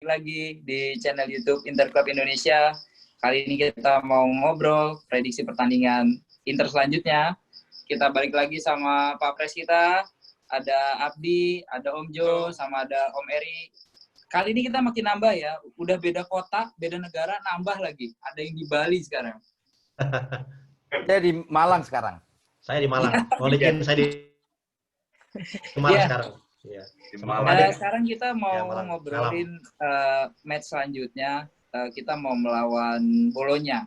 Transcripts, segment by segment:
lagi di channel YouTube Interclub Indonesia. Kali ini kita mau ngobrol prediksi pertandingan Inter selanjutnya. Kita balik lagi sama Pak Pres kita. Ada Abdi, ada Om Jo, sama ada Om Eri. Kali ini kita makin nambah ya. Udah beda kota, beda negara, nambah lagi. Ada yang di Bali sekarang. Saya di Malang sekarang. Saya di Malang. Mohon izin saya di Malang sekarang. Iya. Sekarang kita mau ngobrolin match selanjutnya. Kita mau melawan Bolonya.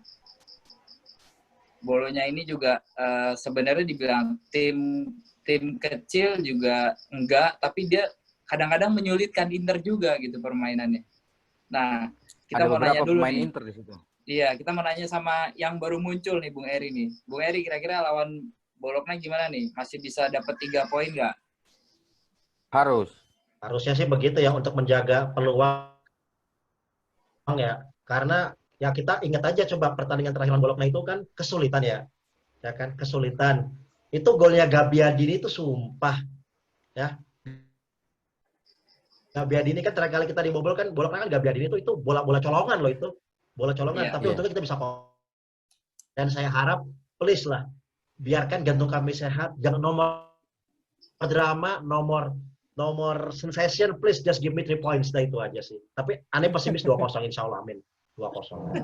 Bolonya ini juga sebenarnya dibilang tim kecil juga enggak, tapi dia kadang-kadang menyulitkan Inter juga gitu permainannya. Nah, kita mau nanya dulu nih. Inter di situ. Iya, kita mau nanya sama yang baru muncul nih, Bung Eri nih. Bung Eri, kira-kira lawan Bologna gimana nih? Masih bisa dapat 3 poin nggak? Harusnya sih begitu ya, untuk menjaga peluang ya. Karena ya kita ingat aja coba pertandingan terakhir lawan Bologna itu kan kesulitan ya. Ya kan, kesulitan. Itu golnya Gabbiadini itu sumpah ya. Gabbiadini kan terakhir kali kita dibobol kan Bologna kan Gabbiadini itu bola-bola colongan loh itu. Bola colongan, tapi untungnya kita bisa kok. Dan saya harap please lah, biarkan jantung kami sehat, jangan nomor drama, nomor sensation, please just give me 3 points, dah itu aja sih. Tapi aneh pesimis 2-0 insya Allah, amin. 2-0.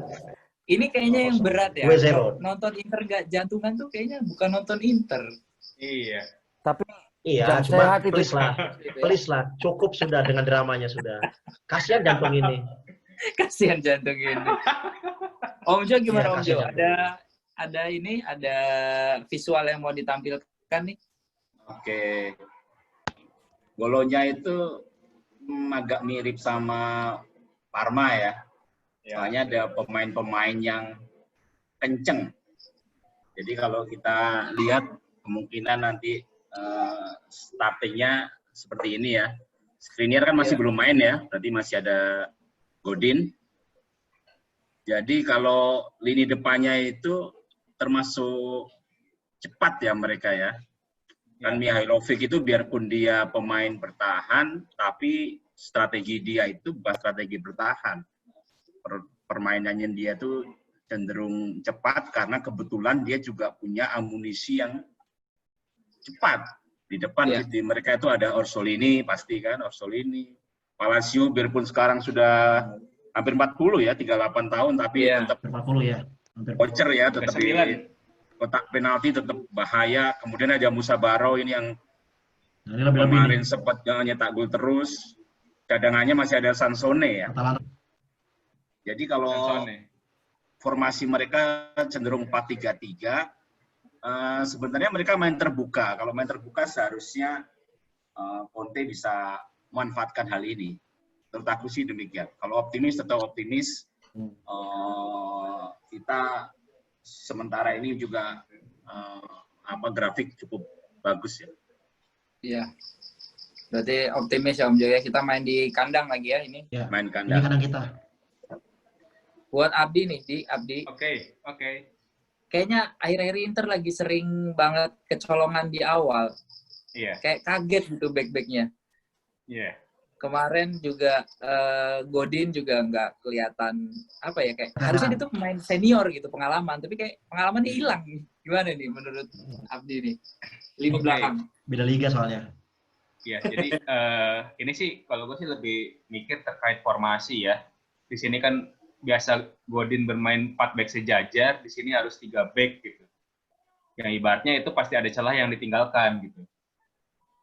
Ini kayaknya yang berat ya. 2-0. Nonton Inter gak jantungan tuh kayaknya bukan nonton Inter. Iya. Tapi iya, cuma please lah, cukup sudah dengan dramanya sudah. Kasihan jantung ini. Kasihan jantung ini. Om Jo gimana Om Jo? Ada visual yang mau ditampilkan nih? Oke. Bolonya itu agak mirip sama Parma ya. Soalnya ada pemain-pemain yang kenceng. Jadi kalau kita lihat kemungkinan nanti startingnya seperti ini ya. Skriniar kan masih belum main ya, berarti masih ada Godin. Jadi kalau lini depannya itu termasuk cepat ya mereka ya. Kan Mihailovic itu biarpun dia pemain bertahan, tapi strategi dia itu bukan strategi bertahan. Permainannya dia tuh cenderung cepat karena kebetulan dia juga punya amunisi yang cepat. Di depan di mereka itu ada Orsolini pasti kan, Orsolini. Palacio biarpun sekarang sudah hampir 40 ya, 38 tahun tapi tetap 40 ya. voucher ya, tetap di kotak penalti tetap bahaya. Kemudian ada Musa Baro ini yang kemarin sempat nyetak gol terus. Cadangannya masih ada Sansone ya. Jadi kalau formasi mereka cenderung 4-3-3, sebenarnya mereka main terbuka. Kalau main terbuka seharusnya Conte bisa memanfaatkan hal ini. Menurut aku sih demikian. Kalau optimis tetap optimis. Kita sementara ini juga grafik cukup bagus ya. Iya. Berarti optimis ya Om Jo ya. Kita main di kandang lagi ya ini. Ya, main kandang. Ini kandang kita. Buat Abdi nih, Abdi. Oke. Kayaknya akhir-akhir Inter lagi sering banget kecolongan di awal. Iya. Kayak kaget gitu back-backnya. Iya. Kemarin juga Godin juga nggak kelihatan apa ya, kayak harusnya dia tuh pemain senior gitu, pengalaman, tapi kayak pengalamannya hilang. Gimana nih menurut Abdi nih? Lini belakang. Beda liga soalnya. Iya, jadi ini sih kalau gue sih lebih mikir terkait formasi ya. Di sini kan biasa Godin bermain 4 back sejajar, di sini harus 3 back gitu. Yang ibaratnya itu pasti ada celah yang ditinggalkan gitu.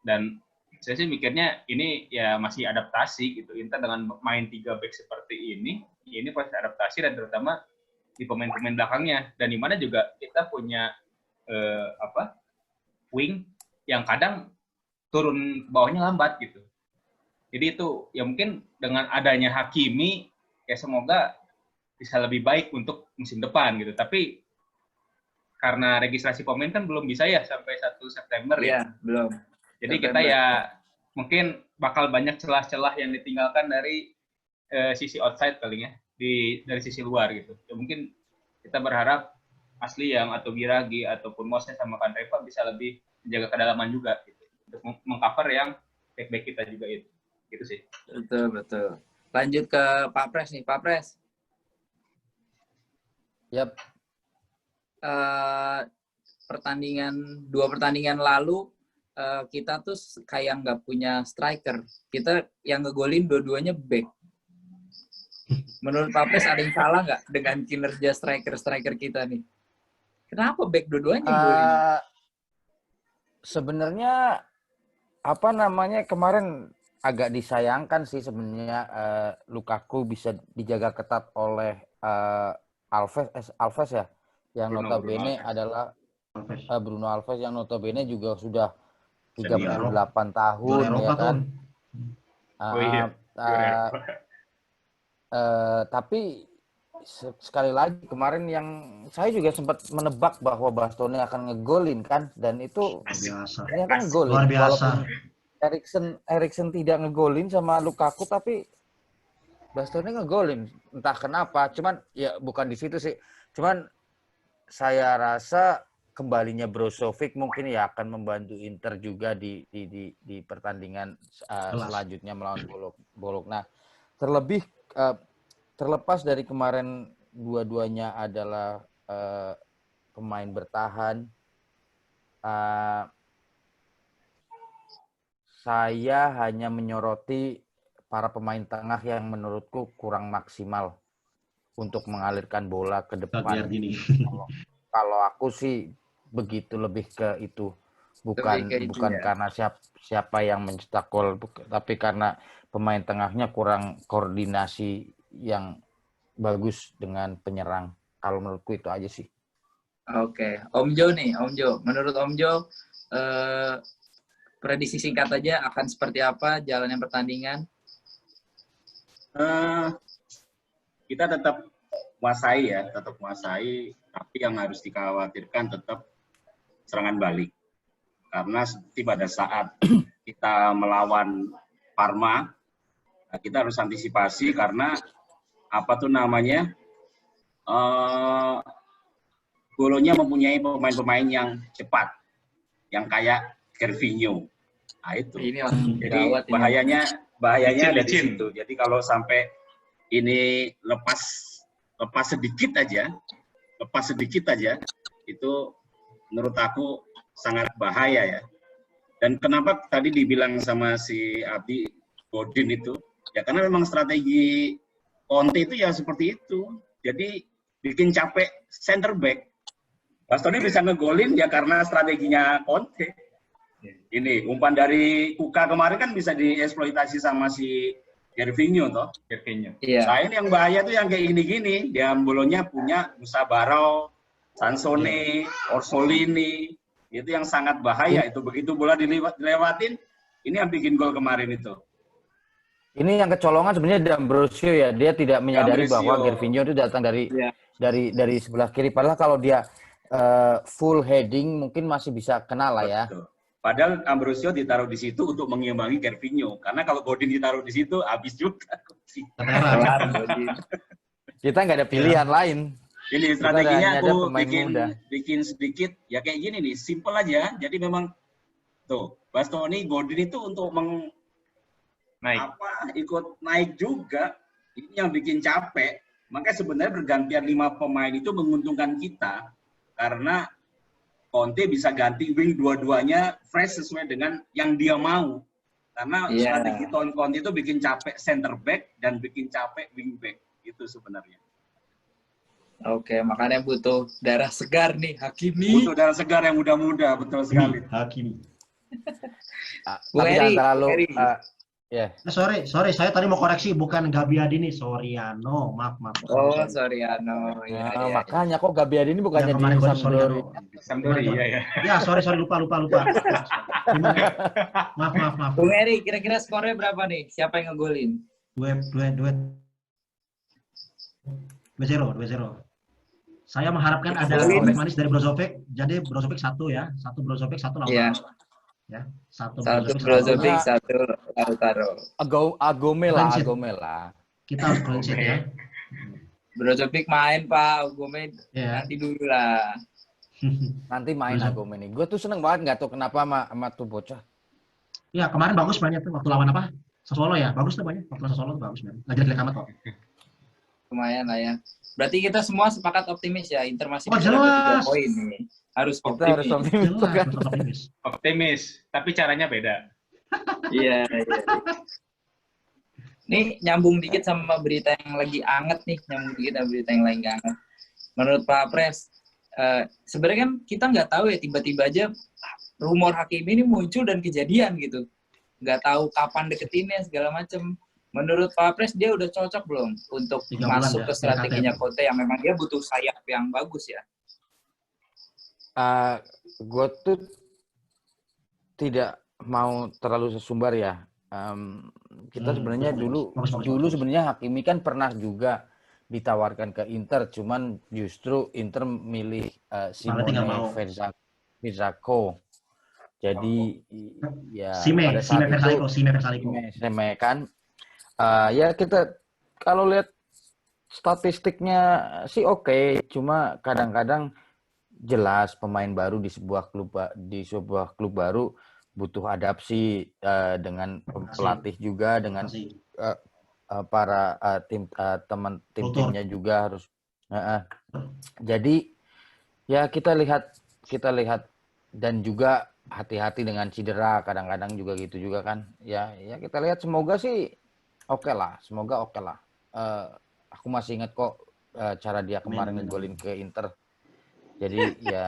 Dan saya sih mikirnya ini ya masih adaptasi gitu. Inter dengan main 3 back seperti ini pasti adaptasi dan terutama di pemain-pemain belakangnya. Dan di mana juga kita punya wing yang kadang turun bawahnya lambat gitu. Jadi itu ya mungkin dengan adanya Hakimi ya semoga bisa lebih baik untuk musim depan gitu. Tapi karena registrasi pemain kan belum bisa ya sampai 1 September ya. Belum. Jadi kita ya mungkin bakal banyak celah-celah yang ditinggalkan dari sisi outside kali ya, dari sisi luar gitu. Ya mungkin kita berharap Asli yang atau Biragi ataupun Moses sama Kandreva bisa lebih menjaga kedalaman juga gitu. Untuk mengcover yang back-back kita juga itu. Gitu sih. Betul. Lanjut ke Pak Pres nih, Pak Pres. Yap. Dua pertandingan lalu kita tuh kayak nggak punya striker. Kita yang ngegolin dua-duanya back. Menurut Pak Pres ada yang salah nggak dengan kinerja striker kita nih? Kenapa back dua-duanya golin? Sebenarnya kemarin agak disayangkan sih sebenarnya Lukaku bisa dijaga ketat oleh Alves ya, yang notabene adalah Bruno Alves yang notabene juga sudah 38 tahun ya kan. Tapi sekali lagi kemarin yang saya juga sempat menebak bahwa Bastoni akan ngegolin kan, dan itu ternyata ngegolin. Luar biasa. Walaupun Eriksen tidak ngegolin sama Lukaku, tapi Bastoni ngegolin. Entah kenapa, cuman ya bukan di situ sih. Cuman saya rasa kembalinya Brozovic mungkin ya akan membantu Inter juga di pertandingan selanjutnya melawan Bolog. Nah, terlepas dari kemarin dua-duanya adalah pemain bertahan, saya hanya menyoroti para pemain tengah yang menurutku kurang maksimal untuk mengalirkan bola ke depan. Kalau aku sih begitu, lebih ke itu. Bukan karena siapa yang mencetak gol, tapi karena pemain tengahnya kurang koordinasi yang bagus dengan penyerang. Kalau menurutku itu aja sih. Oke. Om Jo nih, Om Jo. Menurut Om Jo, prediksi singkat aja akan seperti apa jalannya pertandingan? Kita tetap menguasai, tapi yang harus dikhawatirkan tetap serangan balik. Karena seperti pada saat kita melawan Parma, kita harus antisipasi karena Bolonya mempunyai pemain-pemain yang cepat, yang kayak Gervinho. Nah, itu. Jadi bahayanya ada di situ. Jadi kalau sampai ini lepas sedikit aja, itu menurut aku sangat bahaya ya. Dan kenapa tadi dibilang sama si Abi Godin itu? Ya karena memang strategi Conte itu ya seperti itu. Jadi bikin capek center back. Bastoni bisa ngegolin ya karena strateginya Conte. Ini umpan dari Kuka kemarin kan bisa dieksploitasi sama si Gervinho toh. Iya. Nah ini yang bahaya tuh yang kayak gini-gini. Dia Bolonya punya Musa Barao, Sansone, Orsolini. Itu yang sangat bahaya itu. Begitu bola dilewatin, ini yang bikin gol kemarin itu. Ini yang kecolongan sebenarnya D'Ambrosio ya. Dia tidak menyadari bahwa Gervinho itu datang dari sebelah kiri. Padahal kalau dia full heading mungkin masih bisa kena lah ya. Betul. Padahal Ambrosio ditaruh di situ untuk mengimbangi Gervinho. Karena kalau Godin ditaruh di situ, habis juga. Kita nggak ada pilihan lain. Ini strateginya aku bikin sedikit, ya kayak gini nih, simple aja. Jadi memang, tuh, Bastoni, Godin itu untuk ikut naik juga. Ini yang bikin capek. Makanya sebenarnya pergantian 5 pemain itu menguntungkan kita. Karena Conte bisa ganti wing dua-duanya fresh sesuai dengan yang dia mau. Karena strategi Conte itu bikin capek center back dan bikin capek wing back. Itu sebenarnya. Oke, makanya butuh darah segar nih, Hakimi. Butuh darah segar yang muda-muda, betul sekali. Hakimi. Tapi jangan terlalu... Sorry, saya tadi mau koreksi, bukan Gabbiadini, Soriano, maaf. Oh, Soriano. Ya. Makanya kok Gabbiadini bukannya di Sampdoria ya. Ya, sorry, lupa. Maaf. Bung Eri, kira-kira skornya berapa nih? Siapa yang ngegolin? 2-0. Saya mengharapkan ada comeback manis dari Brozovic. Jadi Brozovic 1 ya. 1 Brozovic, 1 Lautaro. Iya. Ya. 1 Brozovic, 1 Lautaro. Agomela. Kita harus clean sheet ya. Brozovic main, Pak. Agome nanti dulu lah. Nanti main Agome nih. Gue tuh seneng banget, nggak tahu kenapa sama tuh bocah. Ya, kemarin bagus mainnya tuh waktu lawan apa? Sassuolo ya, bagus tuh banyak. Faktor Sassuolo tuh bagus, men. Nggak jelek-jelek amat kok. Lumayan lah ya. Berarti kita semua sepakat optimis ya, Inter masih Oh, bisa dapat 3 jelas. poin nih. Harus Kita harus optimis. optimis. Jelas, harus optimis. Optimis, tapi caranya beda. Iya, iya. Nih nyambung dikit sama berita yang lagi anget nih, nyambung dikit sama berita yang lagi anget. Menurut Pak Pres, sebenarnya kan kita nggak tahu ya, tiba-tiba aja rumor Hakimi ini muncul dan kejadian gitu. Nggak tahu kapan deketinnya segala macem. Menurut Pak Pres dia udah cocok belum untuk 3 bulan masuk ya, ke strateginya DKT. Conte yang memang dia butuh sayap yang bagus ya? Gue tuh tidak mau terlalu sesumbar ya. Kita sebenarnya dulu sebenarnya Hakimi kan pernah juga ditawarkan ke Inter, cuman justru Inter milih Simone Verzako. Jadi ya pada saat itu Sime kan. Ya kita kalau lihat statistiknya sih oke, cuma kadang-kadang jelas pemain baru di sebuah klub baru butuh adaptasi dengan pelatih juga, dengan para timnya juga harus. Jadi ya kita lihat dan juga hati-hati dengan cedera, kadang-kadang juga gitu juga kan. Ya kita lihat, semoga sih oke lah. Aku masih ingat kok cara dia kemarin ngegolin ke Inter. Jadi ya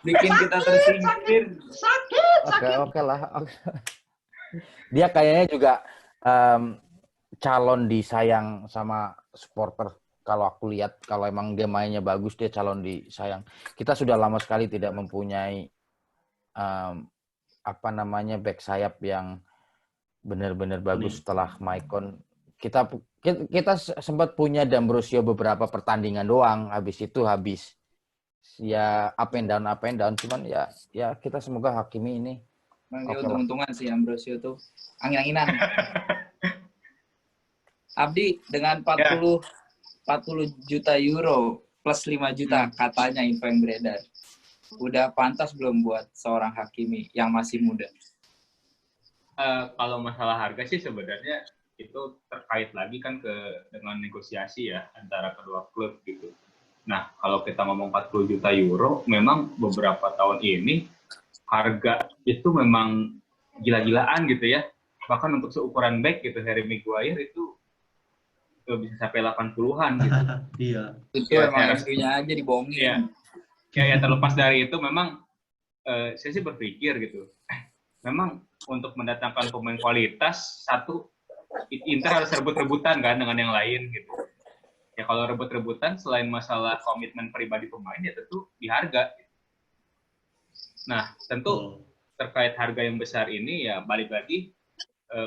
bikin kita tersingkir. Oke lah. Dia kayaknya juga calon disayang sama supporter. Kalau aku lihat, kalau emang dia mainnya bagus, dia calon disayang. Kita sudah lama sekali tidak mempunyai back sayap yang benar-benar bagus setelah Maicon. Kita sempat punya D'Ambrosio beberapa pertandingan doang, habis itu ya up and down, cuman ya kita semoga Hakimi ini untung-untungan sih Ambrosio tuh angin-anginan. Abdi dengan 40 juta euro plus 5 juta katanya info yang beredar. Udah pantas belum buat seorang Hakimi yang masih muda? Kalau masalah harga sih sebenarnya itu terkait lagi kan dengan negosiasi ya antara kedua klub gitu. Nah, kalau kita ngomong 40 juta euro, memang beberapa tahun ini harga itu memang gila-gilaan gitu ya. Bahkan untuk seukuran back gitu, Harry Maguire itu bisa sampai 80-an gitu. Iya. Itu emang MU-nya aja dibohongin. Ya terlepas dari itu memang saya sih berpikir gitu. Memang untuk mendatangkan pemain kualitas, satu Inter harus rebut-rebutan kan dengan yang lain gitu. Ya kalau rebut-rebutan selain masalah komitmen pribadi pemain ya tentu di harga. Nah tentu terkait harga yang besar ini ya balik lagi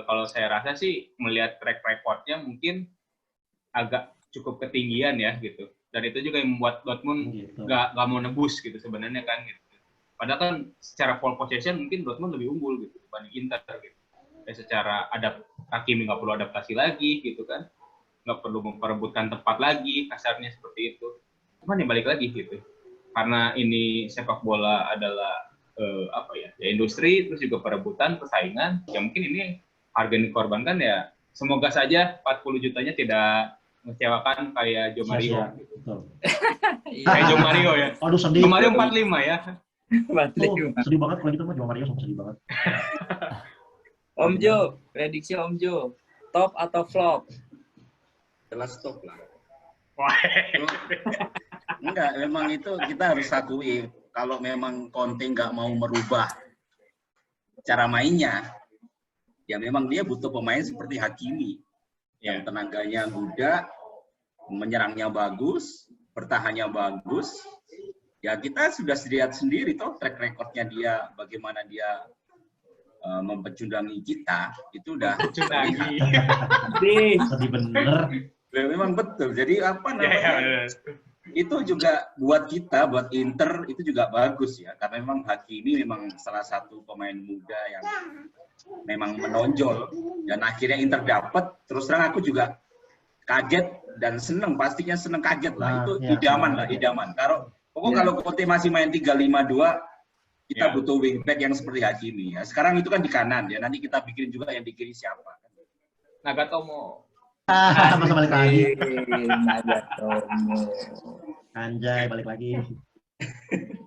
kalau saya rasa sih melihat track record-nya mungkin agak cukup ketinggian ya gitu. Dan itu juga yang membuat Dortmund nggak mau nebus gitu sebenarnya kan gitu. Padahal kan secara ball possession mungkin Dortmund lebih unggul gitu dibanding Inter gitu. Dan secara Hakimi nggak perlu adaptasi lagi gitu kan. Nggak perlu memperebutkan tempat lagi, kasarnya seperti itu. Cuman yang balik lagi gitu. Karena ini sepak bola adalah ya industri, terus juga perebutan, persaingan, ya mungkin ini harga yang dikorbankan ya semoga saja 40 jutanya tidak mengecewakan kayak Joe Mario. Gitu. Kayak Joe Mario ya. Aduh sedih. Joe Mario 45 ya. Sedih banget kalau gitu mah, Joe Mario sedih banget. Om Jo, prediksi Om Jo, top atau flop? Jelas top lah. Enggak, memang itu kita harus akui kalau memang Conte nggak mau merubah cara mainnya, ya memang dia butuh pemain seperti Hakimi yang tenaganya muda, menyerangnya bagus, bertahannya bagus. Ya kita sudah lihat sendiri toh track recordnya dia, bagaimana dia mempecundangi kita, itu udah sedih bener. Memang betul. Jadi apa namanya? Itu juga buat kita, buat Inter itu juga bagus ya, karena memang Hakimi memang salah satu pemain muda yang memang menonjol dan akhirnya Inter dapat. Terus terang aku juga kaget dan seneng, pastinya seneng kaget lah. Itu idaman lah, idaman. Kalau Conte masih main 3-5-2, Kita butuh wingback yang seperti Hakimi ya. Sekarang itu kan di kanan ya. Nanti kita pikirin juga yang di kiri siapa. Nagatomo. Masa balik lagi. Nagatomo. Anjay, balik lagi.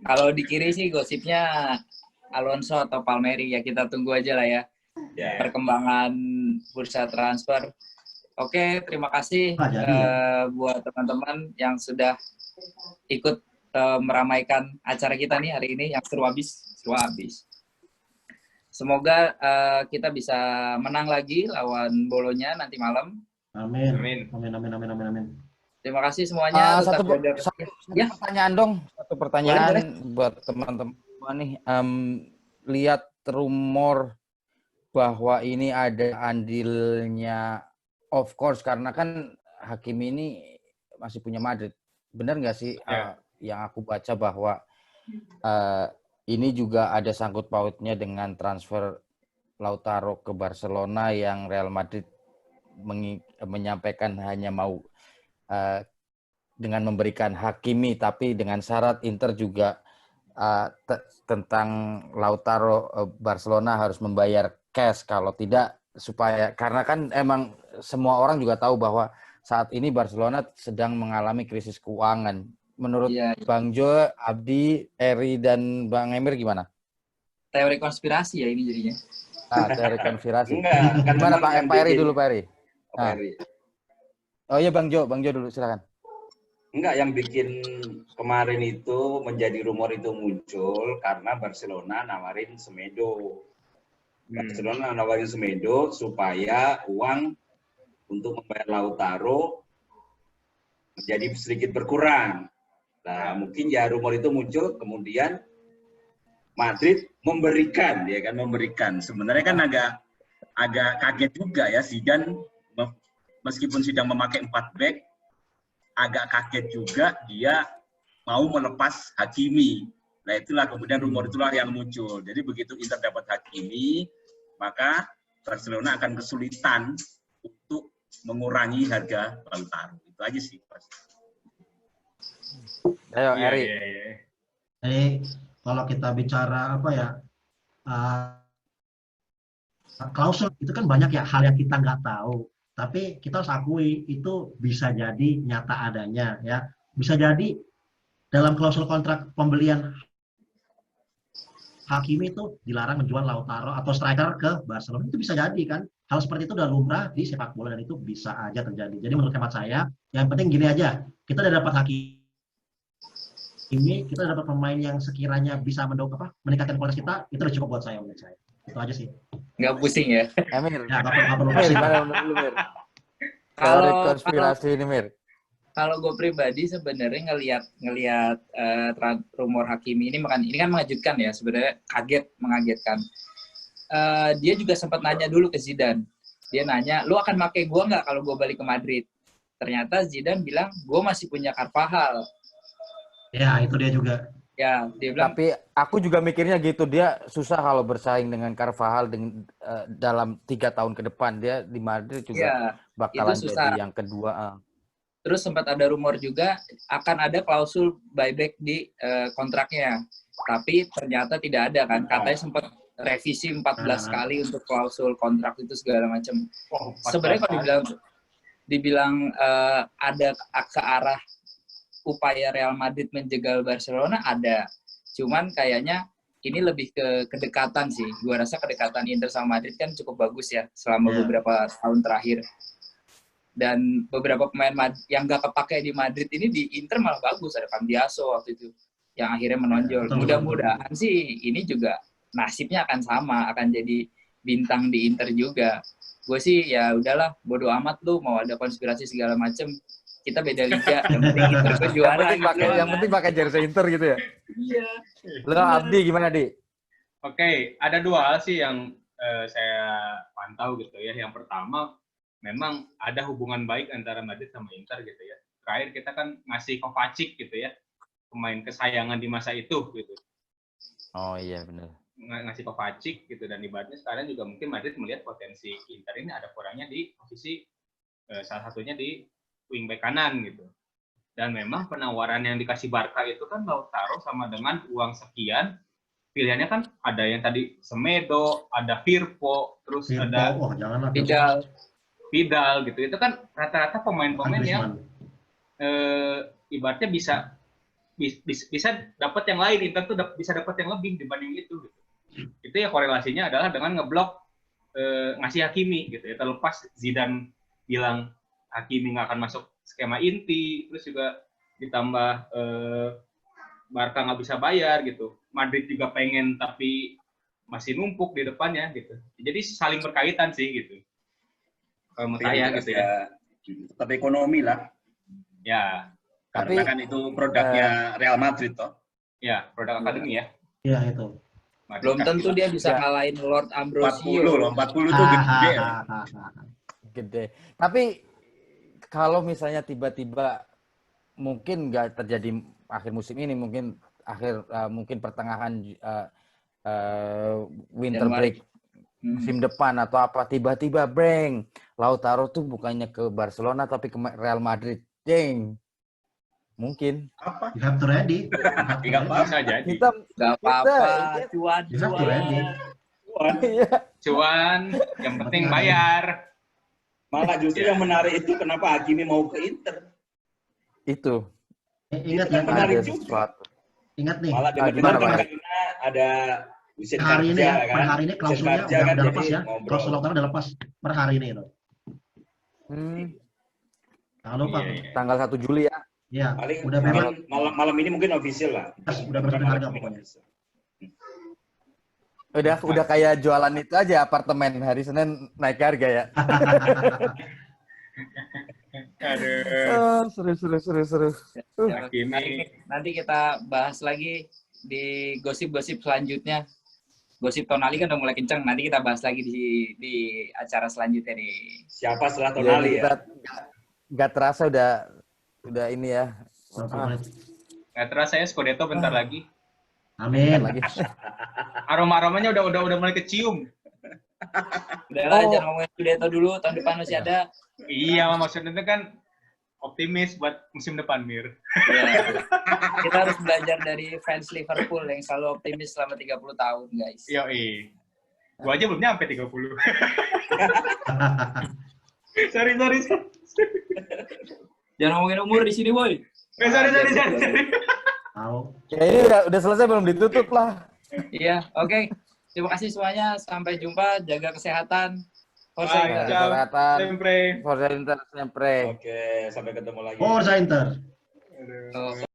Kalau di kiri sih gosipnya Alonso atau Palmieri ya, kita tunggu aja lah ya. Perkembangan bursa transfer. Oke, terima kasih buat teman-teman yang sudah ikut meramaikan acara kita nih hari ini yang seru habis. Semoga kita bisa menang lagi lawan Bolonya nanti malam. Amin. Terima kasih semuanya. Satu pertanyaan dong, buat teman-teman nih. Lihat rumor bahwa ini ada andilnya, of course, karena kan Hakimi ini masih punya Madrid. Benar nggak sih yang aku baca bahwa ini juga ada sangkut pautnya dengan transfer Lautaro ke Barcelona yang Real Madrid menyampaikan hanya mau dengan memberikan Hakimi, tapi dengan syarat Inter juga tentang Lautaro, Barcelona harus membayar cash, kalau tidak supaya, karena kan emang semua orang juga tahu bahwa saat ini Barcelona sedang mengalami krisis keuangan. Menurut Bang Jo, Abdi, Eri, dan Bang Emir gimana? Teori konspirasi ya ini jadinya. Teori konspirasi. Enggak, Gimana Pak Eri dulu, Pak Eri? Oh iya Bang Jo dulu, silakan. Enggak, yang bikin kemarin itu menjadi rumor itu muncul karena Barcelona nawarin Semedo. Barcelona nawarin Semedo supaya uang untuk membayar Lautaro menjadi sedikit berkurang. Nah, mungkin ya rumor itu muncul, kemudian Madrid memberikan. Sebenarnya kan agak kaget juga ya, Zidane meskipun sedang memakai 4 back, agak kaget juga dia mau melepas Hakimi. Nah, itulah kemudian rumor itulah yang muncul. Jadi begitu Inter dapat Hakimi, maka Barcelona akan kesulitan untuk mengurangi harga Lautaro. Itu aja sih, Mas. Ayo, Eri. Jadi kalau kita bicara klausul itu kan banyak ya hal yang kita nggak tahu. Tapi kita harus akui itu bisa jadi nyata adanya ya. Bisa jadi dalam klausul kontrak pembelian Hakimi itu dilarang menjual Lautaro atau striker ke Barcelona, itu bisa jadi kan. Hal seperti itu udah lumrah di sepak bola dan itu bisa aja terjadi. Jadi menurut hemat saya, yang penting gini aja, kita udah dapat Hakimi, kita dapat pemain yang sekiranya bisa meningkatkan kualitas kita, itu udah cukup buat saya, menurut saya. Itu aja sih. Nggak pusing ya? Emir. Ya, nggak perlu pusing. Kalau konspirasi ini, Mir. Kalau gue pribadi sebenarnya ngelihat rumor Hakimi ini kan mengejutkan ya, sebenarnya mengagetkan. Dia juga sempat nanya dulu ke Zidane. Dia nanya, lu akan pakai gue nggak kalau gue balik ke Madrid? Ternyata Zidane bilang, gue masih punya Carvajal. Ya, itu dia juga. Ya, dia bilang. Tapi aku juga mikirnya gitu, dia susah kalau bersaing dengan Carvajal dalam 3 tahun ke depan. Dia di Madrid juga bakalan jadi yang kedua. Terus sempat ada rumor juga akan ada klausul buyback di kontraknya. Tapi ternyata tidak ada kan. Katanya sempat revisi 14 kali untuk klausul kontrak itu segala macam. Sebenarnya kalau dibilang ada ke arah upaya Real Madrid menjegal Barcelona, ada. Cuman kayaknya ini lebih ke kedekatan sih. Gua rasa kedekatan Inter sama Madrid kan cukup bagus ya selama beberapa tahun terakhir. Dan beberapa pemain yang gak kepake di Madrid ini di Inter malah bagus. Ada Cambiaso waktu itu yang akhirnya menonjol. Mudah-mudahan sih ini juga nasibnya akan sama, akan jadi bintang di Inter juga. Gue sih ya udahlah, bodo amat lu mau ada konspirasi segala macem. Kita beda liga, yang penting Inter ke juara. Yang penting pakai jersey Inter gitu ya. Iya. Lo Abdi gimana, Di? Oke, ada 2 hal sih yang saya pantau gitu ya. Yang pertama, memang ada hubungan baik antara Madrid sama Inter gitu ya. Terakhir kita kan ngasih Kovacic gitu ya, pemain kesayangan di masa itu gitu. Oh iya benar. Ngasih Kovacic gitu, dan ibaratnya sekarang juga mungkin Madrid melihat potensi Inter ini ada kurangnya di posisi salah satunya di wingback kanan gitu. Dan memang penawaran yang dikasih Barca itu kan Lautaro sama dengan uang sekian pilihannya kan ada yang tadi Semedo, ada Firpo, terus ada Oh, janganlah. Vidal gitu. Itu kan rata-rata pemain-pemain yang ibaratnya bisa dapat yang lain, Inter tuh bisa dapat yang lebih dibanding itu gitu. Itu ya korelasinya adalah dengan ngeblok ngasih Hakimi gitu ya. Terlepas Zidane bilang Hakimi nggak akan masuk skema inti, terus juga ditambah Barca nggak bisa bayar gitu. Madrid juga pengen tapi masih numpuk di depannya gitu. Jadi saling berkaitan sih gitu. Kalau menurut saya gitu ya. Tetap ekonomi lah. Ya. Karena kan itu produknya Real Madrid toh. Ya, produk akademi ya. Iya itu. Madrid Belum tentu dia bisa ngalahin Lord Ambrosio. 40 tuh gede. Gede. Tapi kalau misalnya tiba-tiba mungkin nggak terjadi akhir musim ini, mungkin pertengahan winter break musim depan atau apa, tiba-tiba breng Lautaro tuh bukannya ke Barcelona tapi ke Real Madrid, jeng. Mungkin. Apa? You have to ready. Nggak Bisa jadi. Nggak apa-apa, cuan. You have to ready. Cuan, yang penting bayar. Malah justru yang menarik itu kenapa Hakimi mau ke Inter. Itu. Ingat Itu kan ya, menarik ada juga. sesuatu. Ingat nih. Malah gimana, dengar Pak? karena ada Usin Hari ini Karja, ya, per kan. hari ini Usin klausulnya Karja udah kan lepas jadi ya. ngobrol. Klausul Lautaro udah lepas per hari ini itu. Jangan lupa. Iya. Tanggal 1 Juli ya. Iya, Paling udah bebas. malam ini mungkin official lah. Udah berbeda harga pokoknya. Udah kayak jualan itu aja, apartemen hari Senin naik harga ya. Aduh. Seru. Hakimi. Nanti kita bahas lagi di gosip-gosip selanjutnya. Gosip Tonali kan udah mulai kenceng. Nanti kita bahas lagi di acara selanjutnya nih. Siapa setelah Tonali ya? Nggak terasa udah ini ya. Nggak terasa ya Scudetto bentar lagi. Amin. Lagi. Aroma-aromanya udah mulai kecium. Udahlah, jangan ngomongin Scudetto dulu. Tahun depan masih ada. Iya, maksudnya itu kan optimis buat musim depan, Mir. Ya. Kita harus belajar dari fans Liverpool yang selalu optimis selama 30 tahun, guys. Yoi. Gua aja belum nyampe 30. Sorry. Jangan ngomongin umur di sini, boy. Sorry. Tahu. Ya ini udah selesai, belum ditutup lah. Iya, oke. Terima kasih semuanya. Sampai jumpa. Jaga kesehatan. Forza Bye, Inter. ciao. Kesehatan. Sempre. Forza Inter sempre. Oke, sampai ketemu lagi. Forza Inter. Aduh. Oh.